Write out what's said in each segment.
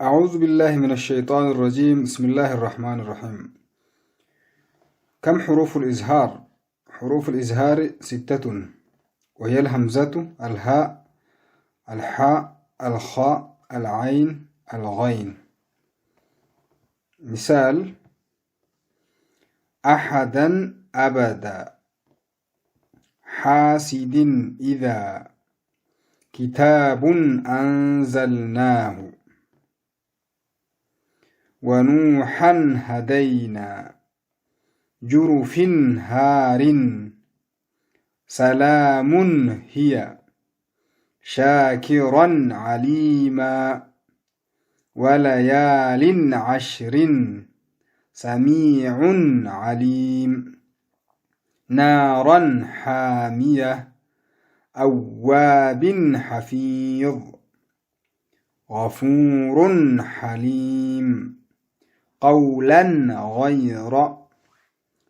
أعوذ بالله من الشيطان الرجيم. بسم الله الرحمن الرحيم. كم حروف الإزهار؟ حروف الإزهار 6، وهي الهمزة، الهاء، الحاء، الخاء، العين، الغين. مثال: أحدا أبدا، حاسد إذا، كتاب أنزلناه، ونوحا هدينا، جرف هار، سلام هي، شاكرا عليما، وليال عشر، سميع عليم، نارا حامية، أواب حفيظ، غفور حليم، قولا غير،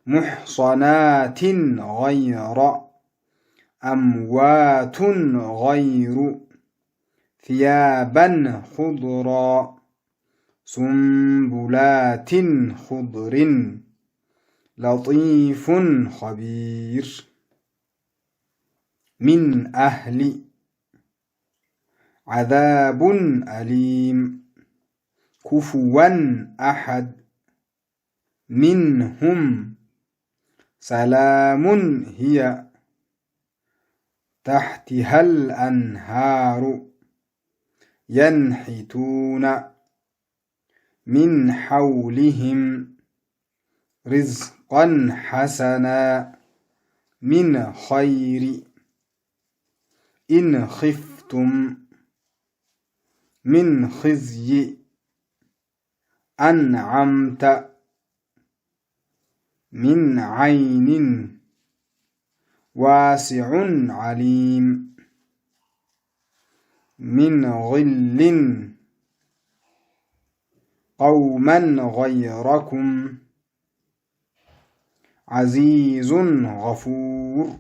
محصنات غير، أموات غير، ثيابا خضرا، سنبلات خضر، لطيف خبير. من أهل، عذاب أليم، كفوا أحد، منهم، سلام هي، تحتها الأنهار، ينحتون، من حولهم، رزقا حسنا، من خير، إن خفتم، من خزي، أنعمت، من عين، واسع عليم، من غل، قوما غيركم، عزيز غفور.